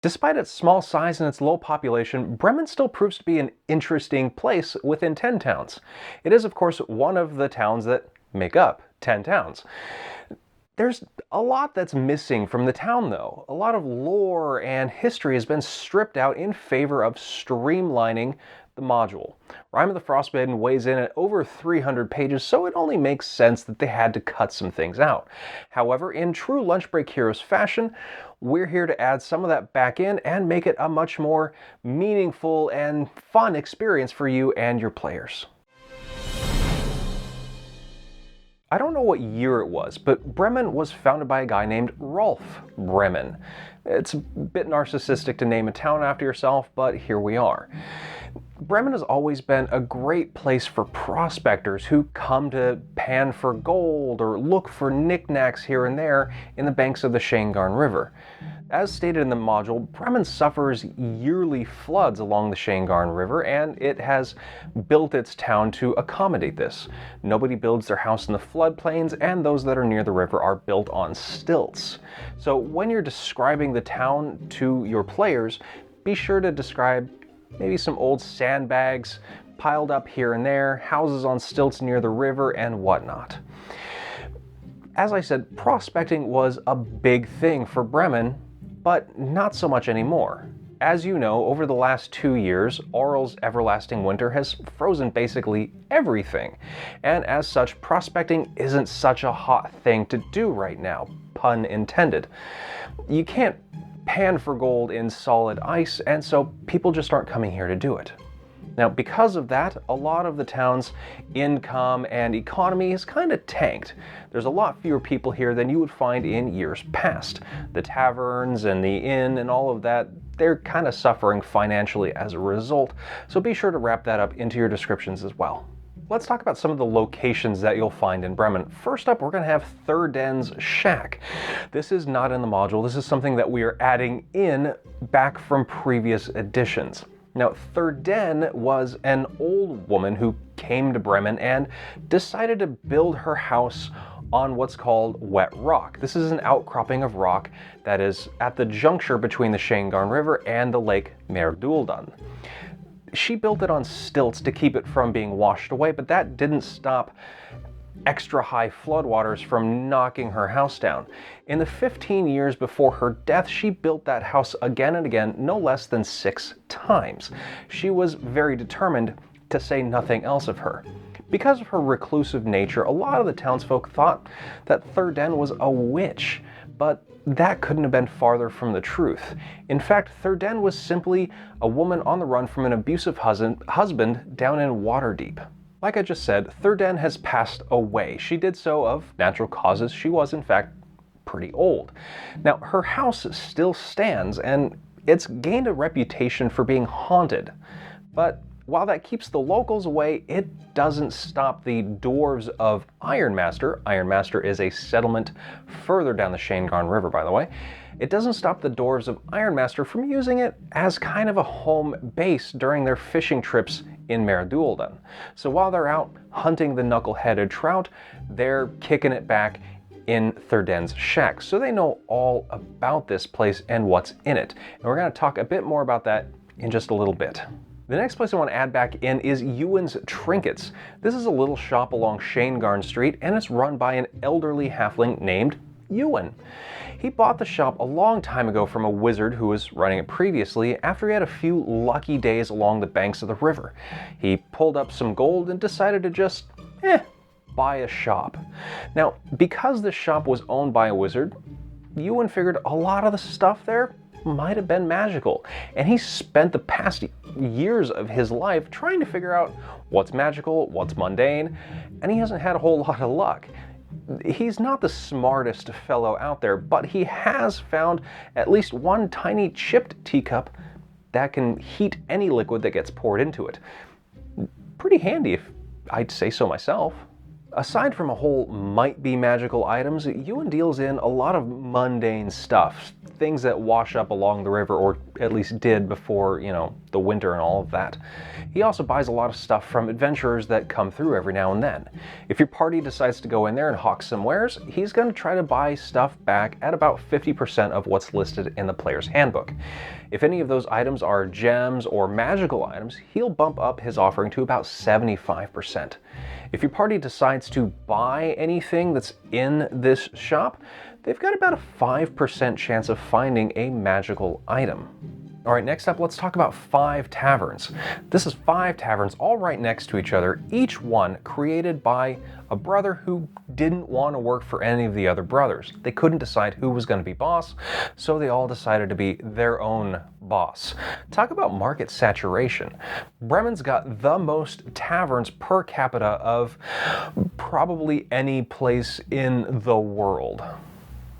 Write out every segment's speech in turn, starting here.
Despite its small size and its low population, Bremen still proves to be an interesting place within 10 towns. It is, of course, one of the towns that make up 10 towns. There's a lot that's missing from the town, though. A lot of lore and history has been stripped out in favor of streamlining the module. Rime of the Frostmaiden weighs in at over 300 pages, so it only makes sense that they had to cut some things out. However, in true Lunch Break Heroes fashion, we're here to add some of that back in and make it a much more meaningful and fun experience for you and your players. I don't know what year it was, but Bremen was founded by a guy named Rolf Bremen. It's a bit narcissistic to name a town after yourself, but here we are. Bremen has always been a great place for prospectors who come to pan for gold or look for knickknacks here and there in the banks of the Shalescar River. As stated in the module, Bremen suffers yearly floods along the Shalescar River, and it has built its town to accommodate this. Nobody builds their house in the floodplains, and those that are near the river are built on stilts. So when you're describing the town to your players, be sure to describe maybe some old sandbags piled up here and there, houses on stilts near the river, and whatnot. As I said, prospecting was a big thing for Bremen, but not so much anymore. As you know, over the last 2 years, Aural's everlasting winter has frozen basically everything, and as such, prospecting isn't such a hot thing to do right now, pun intended. You can't pan for gold in solid ice, and so people just aren't coming here to do it. Now, because of that, a lot of the town's income and economy is kind of tanked. There's a lot fewer people here than you would find in years past. The taverns and the inn and all of that, they're kind of suffering financially as a result, so be sure to wrap that up into your descriptions as well. Let's talk about some of the locations that you'll find in Bremen. First up, we're going to have Thurdenne's shack. This is not in the module. This is something that we are adding in back from previous editions. Now, Thurdenne was an old woman who came to Bremen and decided to build her house on what's called wet rock. This is an outcropping of rock that is at the juncture between the Shalescar River and the lake Merduldan. She built it on stilts to keep it from being washed away, but that didn't stop extra high floodwaters from knocking her house down. In the 15 years before her death, she built that house again and again, no less than 6 times. She was very determined, to say nothing else of her. Because of her reclusive nature, a lot of the townsfolk thought that Thurdenne was a witch, but that couldn't have been farther from the truth. In fact, Thurdenne was simply a woman on the run from an abusive husband down in Waterdeep. Like I just said, Thurdenne has passed away. She did so of natural causes. She was, in fact, pretty old. Now, her house still stands, and it's gained a reputation for being haunted. But while that keeps the locals away, it doesn't stop the Dwarves of Ironmaster. Ironmaster is a settlement further down the Shalescar River, by the way. It doesn't stop the Dwarves of Ironmaster from using it as kind of a home base during their fishing trips in Merduldan. So while they're out hunting the knuckle-headed trout, they're kicking it back in Thurdenne's shack. So they know all about this place and what's in it. And we're going to talk a bit more about that in just a little bit. The next place I want to add back in is Ewin's Trinkets. This is a little shop along Shalescar Street, and it's run by an elderly halfling named Ewin. He bought the shop a long time ago from a wizard who was running it previously after he had a few lucky days along the banks of the river. He pulled up some gold and decided to just, buy a shop. Now, because the shop was owned by a wizard, Ewin figured a lot of the stuff there might have been magical, and he spent the past years of his life trying to figure out what's magical, what's mundane, and he hasn't had a whole lot of luck. He's not the smartest fellow out there, but he has found at least one tiny chipped teacup that can heat any liquid that gets poured into it. Pretty handy, if I'd say so myself. Aside from a whole might-be magical items, Ewin deals in a lot of mundane stuff, things that wash up along the river, or at least did before, the winter and all of that. He also buys a lot of stuff from adventurers that come through every now and then. If your party decides to go in there and hawk some wares, he's going to try to buy stuff back at about 50% of what's listed in the player's handbook. If any of those items are gems or magical items, he'll bump up his offering to about 75%. If your party decides to buy anything that's in this shop, they've got about a 5% chance of finding a magical item. All right, next up, let's talk about Five Taverns. This is 5 taverns all right next to each other, each one created by a brother who didn't want to work for any of the other brothers. They couldn't decide who was going to be boss, so they all decided to be their own boss. Talk about market saturation. Bremen's got the most taverns per capita of probably any place in the world.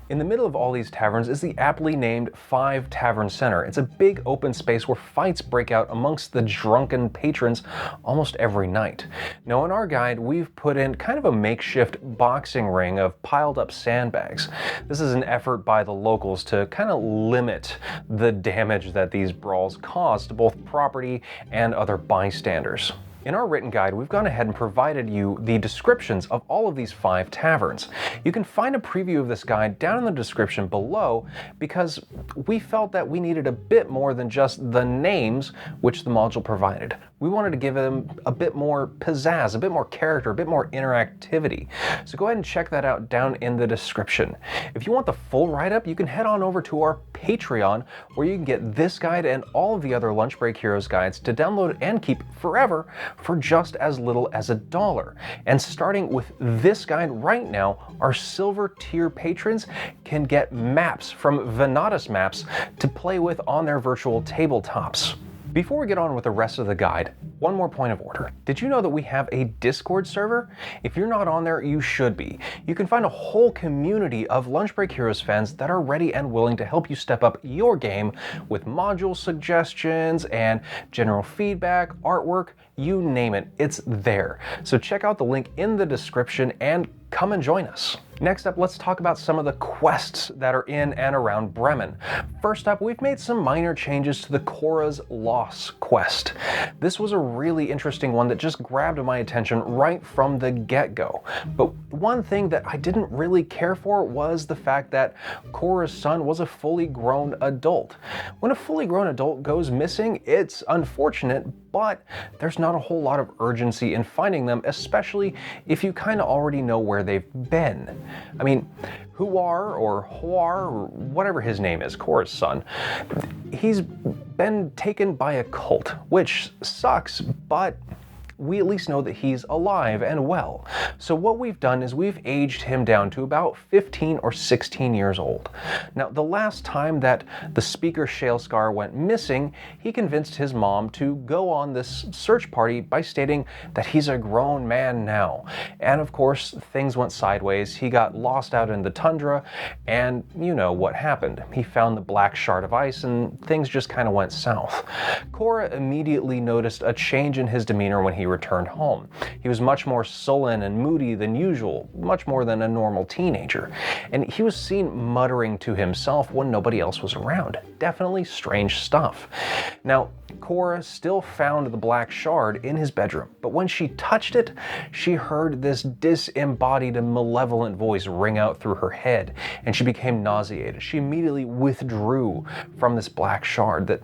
In the middle of all these taverns is the aptly named Five Tavern Center. It's a big open space where fights break out amongst the drunken patrons almost every night. Now in our guide, we've put in kind of a makeshift boxing ring of piled up sandbags. This is an effort by the locals to kind of limit the damage that these brawls cause to both property and other bystanders. In our written guide, we've gone ahead and provided you the descriptions of all of these 5 taverns. You can find a preview of this guide down in the description below because we felt that we needed a bit more than just the names which the module provided. We wanted to give them a bit more pizzazz, a bit more character, a bit more interactivity. So go ahead and check that out down in the description. If you want the full write-up, you can head on over to our Patreon, where you can get this guide and all of the other Lunch Break Heroes guides to download and keep forever for just as little as $1. And starting with this guide right now, our silver tier patrons can get maps from Venatus Maps to play with on their virtual tabletops. Before we get on with the rest of the guide, one more point of order. Did you know that we have a Discord server? If you're not on there, you should be. You can find a whole community of Lunch Break Heroes fans that are ready and willing to help you step up your game with module suggestions and general feedback, artwork, you name it, it's there. So check out the link in the description and come and join us. Next up, let's talk about some of the quests that are in and around Bremen. First up, we've made some minor changes to the Cora's Loss quest. This was a really interesting one that just grabbed my attention right from the get-go. But one thing that I didn't really care for was the fact that Cora's son was a fully grown adult. When a fully grown adult goes missing, it's unfortunate, but there's not a whole lot of urgency in finding them, especially if you kind of already know where they've been. I mean, Huar or Huar, or whatever his name is, Cora's son, he's been taken by a cult, which sucks, but we at least know that he's alive and well. So what we've done is we've aged him down to about 15 or 16 years old. Now, the last time that the speaker Shalescar went missing, he convinced his mom to go on this search party by stating that he's a grown man now. And of course, things went sideways. He got lost out in the tundra, and you know what happened. He found the black shard of ice, and things just kind of went south. Cora immediately noticed a change in his demeanor when he returned home. He was much more sullen and moody than usual, much more than a normal teenager. And he was seen muttering to himself when nobody else was around. Definitely strange stuff. Now, Cora still found the black shard in his bedroom, but when she touched it, she heard this disembodied and malevolent voice ring out through her head, and she became nauseated. She immediately withdrew from this black shard that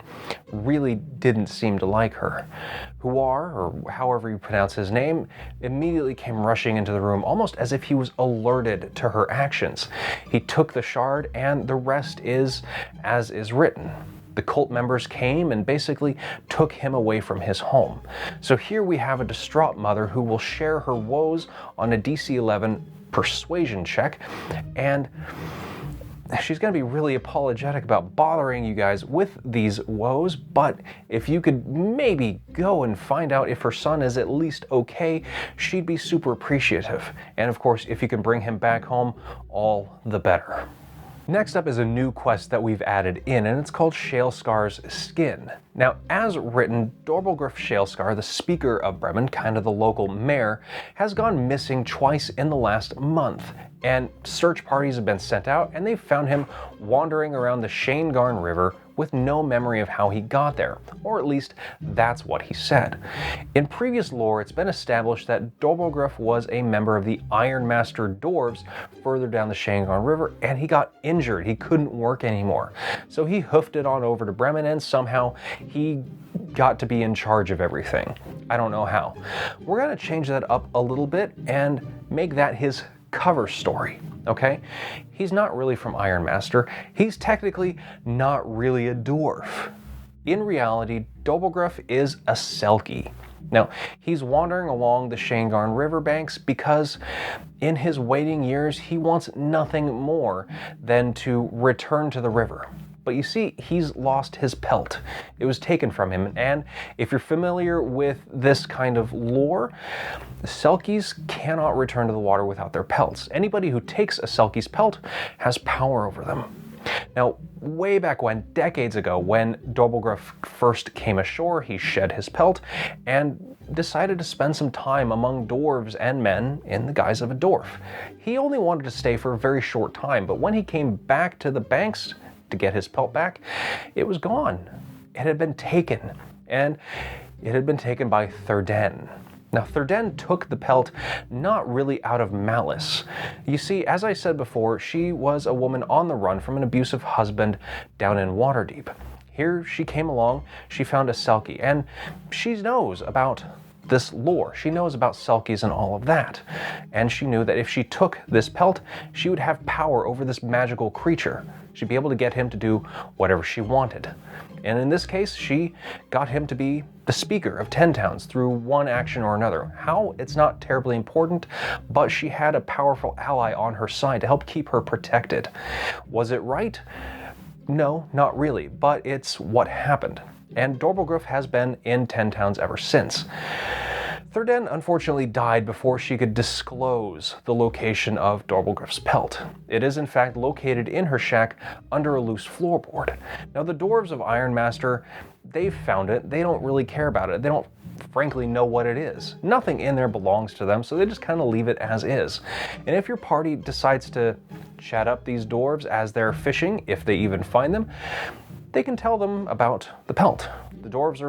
really didn't seem to like her. Huar, or however you pronounce his name, immediately came rushing into the room, almost as if he was alerted to her actions. He took the shard, and the rest is as is written. The cult members came and basically took him away from his home. So here we have a distraught mother who will share her woes on a DC 11 persuasion check, and she's going to be really apologetic about bothering you guys with these woes, but if you could maybe go and find out if her son is at least okay, she'd be super appreciative. And of course, if you can bring him back home, all the better. Next up is a new quest that we've added in, and it's called Shalescar's Skin. Now, as written, Dorbelgriff Shalescar, the speaker of Bremen, kind of the local mayor, has gone missing twice in the last month, and search parties have been sent out, and they've found him wandering around the Shalescar River with no memory of how he got there, or at least that's what he said. In previous lore, it's been established that Dorbelgriff was a member of the Ironmaster Dwarves further down the Shalescar River, and he got injured. He couldn't work anymore. So he hoofed it on over to Bremen, and somehow he got to be in charge of everything. I don't know how. We're gonna change that up a little bit and make that his cover story, okay? He's not really from Ironmaster. He's technically not really a dwarf. In reality, Dorbelgriff is a Selkie. Now, he's wandering along the Shalescar riverbanks because in his waiting years, he wants nothing more than to return to the river. But you see, he's lost his pelt. It was taken from him, and if you're familiar with this kind of lore, Selkies cannot return to the water without their pelts. Anybody who takes a Selkie's pelt has power over them. Now, way back when, decades ago, when Dorbelgriff first came ashore, he shed his pelt and decided to spend some time among dwarves and men in the guise of a dwarf. He only wanted to stay for a very short time, but when he came back to the banks to get his pelt back, it was gone. It had been taken, and it had been taken by Thurdenne. Now, Thurdenne took the pelt not really out of malice. You see, as I said before, she was a woman on the run from an abusive husband down in Waterdeep. Here she came along, she found a Selkie, and she knows about this lore. She knows about Selkies and all of that. And she knew that if she took this pelt, she would have power over this magical creature. She'd be able to get him to do whatever she wanted. And in this case, she got him to be the speaker of 10 towns through one action or another. How? It's not terribly important, but she had a powerful ally on her side to help keep her protected. Was it right? No, not really, but it's what happened. And Dorbelgriff has been in 10 towns ever since. Thurdenne unfortunately died before she could disclose the location of Dorbelgriff's pelt. It is in fact located in her shack under a loose floorboard. Now the Dwarves of Ironmaster, they've found it. They don't really care about it. They don't frankly know what it is. Nothing in there belongs to them, so they just kind of leave it as is. And if your party decides to chat up these dwarves as they're fishing, if they even find them, they can tell them about the pelt. The dwarves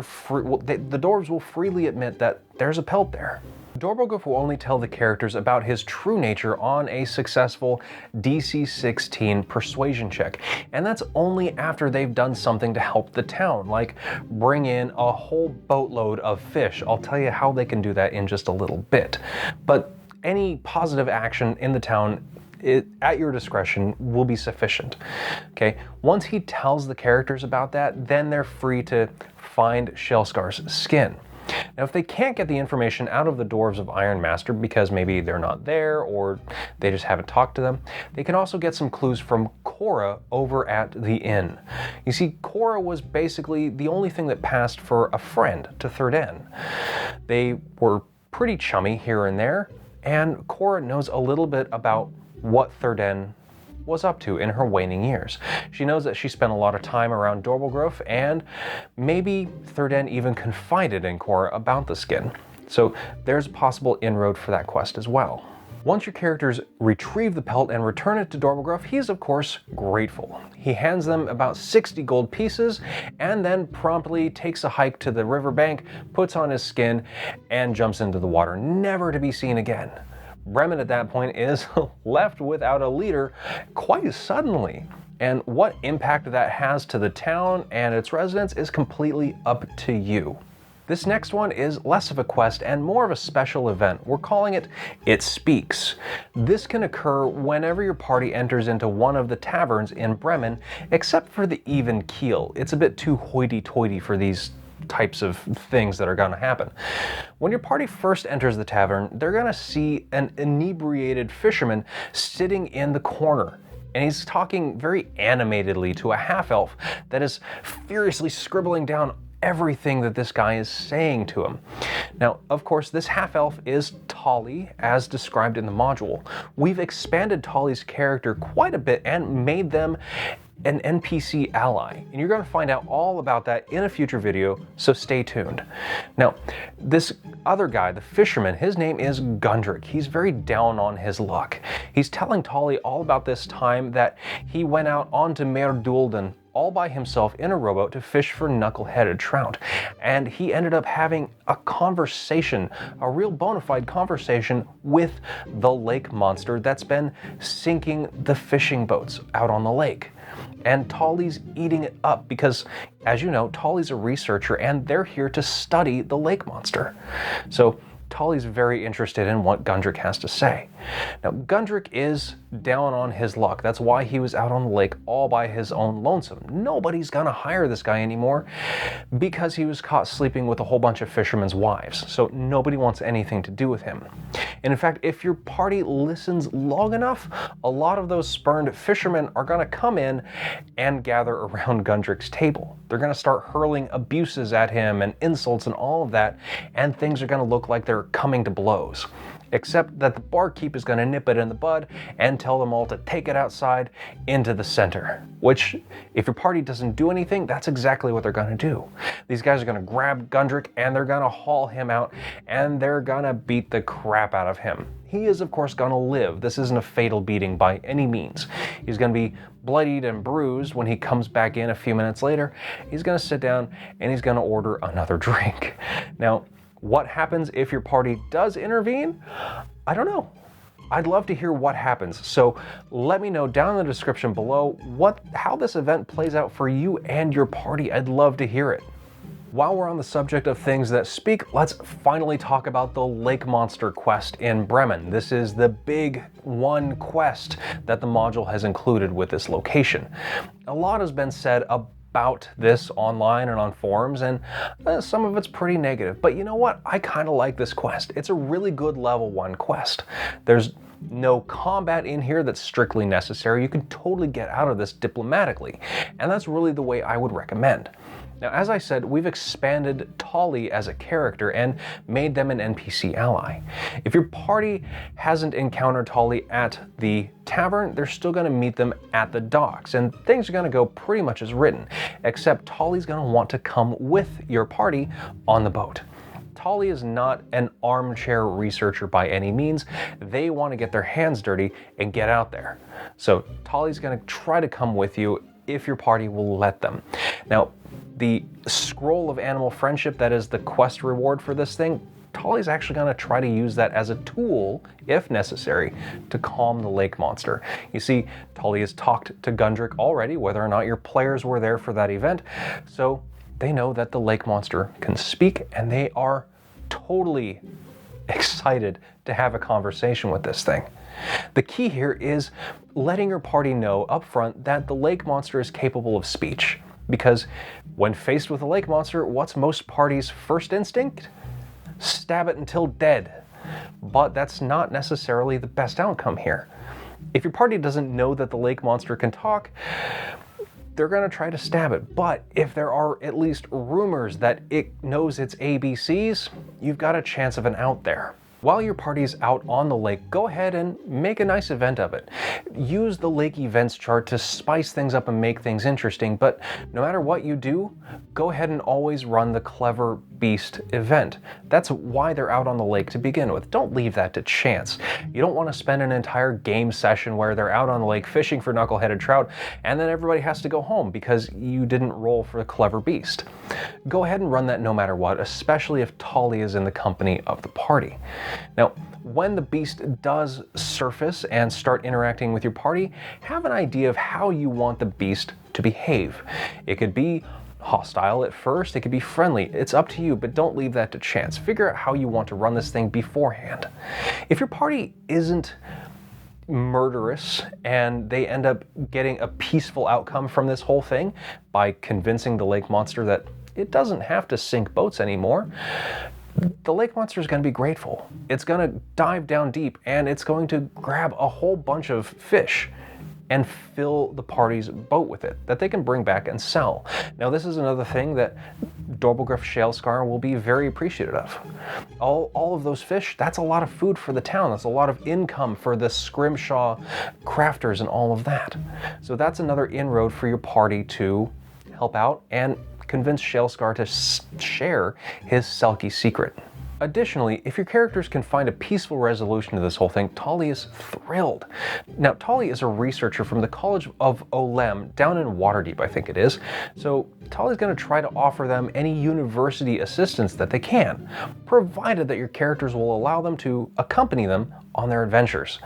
the dwarves will freely admit that there's a pelt there. Dorbelgriff will only tell the characters about his true nature on a successful DC 16 persuasion check, and that's only after they've done something to help the town, like bring in a whole boatload of fish. I'll tell you how they can do that in just a little bit. But any positive action in the town, at your discretion, will be sufficient. Okay, once he tells the characters about that, then they're free to find Shalescar's skin. Now, if they can't get the information out of the Dwarves of Ironmaster because maybe they're not there or they just haven't talked to them, they can also get some clues from Cora over at the inn. You see, Cora was basically the only thing that passed for a friend to Thurdenne. They were pretty chummy here and there, and Cora knows a little bit about what Thurdenne was up to in her waning years. She knows that she spent a lot of time around Dorbelgriff, and maybe Thurdenne even confided in Cora about the skin. So there's a possible inroad for that quest as well. Once your characters retrieve the pelt and return it to Dorbelgriff, he's of course grateful. He hands them about 60 gold pieces and then promptly takes a hike to the riverbank, puts on his skin, and jumps into the water, never to be seen again. Bremen at that point is left without a leader quite suddenly. And what impact that has to the town and its residents is completely up to you. This next one is less of a quest and more of a special event. We're calling it It Speaks. This can occur whenever your party enters into one of the taverns in Bremen, except for the Even Keel. It's a bit too hoity-toity for these types of things that are going to happen. When your party first enters the tavern, they're going to see an inebriated fisherman sitting in the corner. And he's talking very animatedly to a half-elf that is furiously scribbling down everything that this guy is saying to him. Now, of course, this half-elf is Tolly, as described in the module. We've expanded Tolly's character quite a bit and made them an NPC ally, and you're going to find out all about that in a future video, so stay tuned. Now, this other guy, the fisherman, his name is Gundrick. He's very down on his luck. He's telling Tolly all about this time that he went out onto Mer Dulden all by himself in a rowboat to fish for knuckle-headed trout, and he ended up having a conversation, a real bona fide conversation with the lake monster that's been sinking the fishing boats out on the lake. And Tolly's eating it up because, as you know, Tolly's a researcher and they're here to study the lake monster. So Tolly's very interested in what Gundrick has to say. Now, Gundrick is down on his luck. That's why he was out on the lake all by his own lonesome. Nobody's gonna hire this guy anymore because he was caught sleeping with a whole bunch of fishermen's wives. So nobody wants anything to do with him. And in fact, if your party listens long enough, a lot of those spurned fishermen are gonna come in and gather around Gundrick's table. They're gonna start hurling abuses at him and insults and all of that, and things are gonna look like they're coming to blows. Except that the barkeep is going to nip it in the bud and tell them all to take it outside into the center. Which, if your party doesn't do anything, that's exactly what they're going to do. These guys are going to grab Gundrick and they're going to haul him out and they're going to beat the crap out of him. He is, of course, going to live. This isn't a fatal beating by any means. He's going to be bloodied and bruised when he comes back in a few minutes later. He's going to sit down and he's going to order another drink. Now, what happens if your party does intervene? I don't know. I'd love to hear what happens. So let me know down in the description below how this event plays out for you and your party. I'd love to hear it. While we're on the subject of things that speak, let's finally talk about the Lake Monster quest in Bremen. This is the big one quest that the module has included with this location. A lot has been said about this online and on forums, and some of it's pretty negative. But you know what? I kind of like this quest. It's a really good level 1 quest. There's no combat in here that's strictly necessary. You can totally get out of this diplomatically, and that's really the way I would recommend. Now, as I said, we've expanded Tolly as a character and made them an NPC ally. If your party hasn't encountered Tolly at the tavern, they're still going to meet them at the docks, and things are going to go pretty much as written, except Tolly's going to want to come with your party on the boat. Tolly is not an armchair researcher by any means. They want to get their hands dirty and get out there. So Tolly's going to try to come with you if your party will let them. Now, the scroll of animal friendship that is the quest reward for this thing, Tolly's actually going to try to use that as a tool, if necessary, to calm the lake monster. You see, Tolly has talked to Gundrick already, whether or not your players were there for that event, so they know that the lake monster can speak, and they are totally excited to have a conversation with this thing. The key here is letting your party know up front that the lake monster is capable of speech. Because when faced with a lake monster, what's most parties' first instinct? Stab it until dead. But that's not necessarily the best outcome here. If your party doesn't know that the lake monster can talk, they're going to try to stab it. But if there are at least rumors that it knows its ABCs, you've got a chance of an out there. While your party's out on the lake, go ahead and make a nice event of it. Use the lake events chart to spice things up and make things interesting, but no matter what you do, go ahead and always run the Clever Beast event. That's why they're out on the lake to begin with. Don't leave that to chance. You don't want to spend an entire game session where they're out on the lake fishing for knuckle-headed trout, and then everybody has to go home because you didn't roll for the Clever Beast. Go ahead and run that no matter what, especially if Tolly is in the company of the party. Now, when the beast does surface and start interacting with your party, have an idea of how you want the beast to behave. It could be hostile at first, it could be friendly. It's up to you, but don't leave that to chance. Figure out how you want to run this thing beforehand. If your party isn't murderous and they end up getting a peaceful outcome from this whole thing by convincing the lake monster that it doesn't have to sink boats anymore, the lake monster is going to be grateful. It's going to dive down deep and it's going to grab a whole bunch of fish and fill the party's boat with it that they can bring back and sell. Now this is another thing that Dorblegriff Shalescar will be very appreciative of. All of those fish, that's a lot of food for the town. That's a lot of income for the Scrimshaw crafters and all of that. So that's another inroad for your party to help out and convince Shalescar to share his Selkie secret. Additionally, if your characters can find a peaceful resolution to this whole thing, Tali is thrilled. Now, Tali is a researcher from the College of Olem down in Waterdeep, I think it is. So Tali's going to try to offer them any university assistance that they can, provided that your characters will allow them to accompany them on their adventures.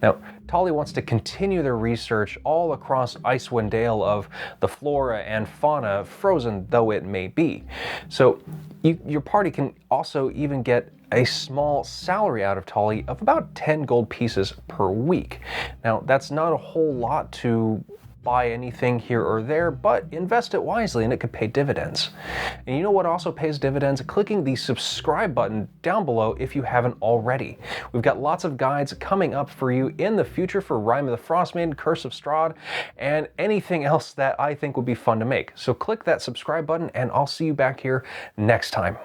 Now, Tali wants to continue their research all across Icewind Dale of the flora and fauna, frozen though it may be. So your party can also even get a small salary out of Tali of about 10 gold pieces per week. Now, that's not a whole lot to buy anything here or there, but invest it wisely and it could pay dividends. And you know what also pays dividends? Clicking the subscribe button down below if you haven't already. We've got lots of guides coming up for you in the future for Rime of the Frostmaiden, Curse of Strahd, and anything else that I think would be fun to make. So click that subscribe button and I'll see you back here next time.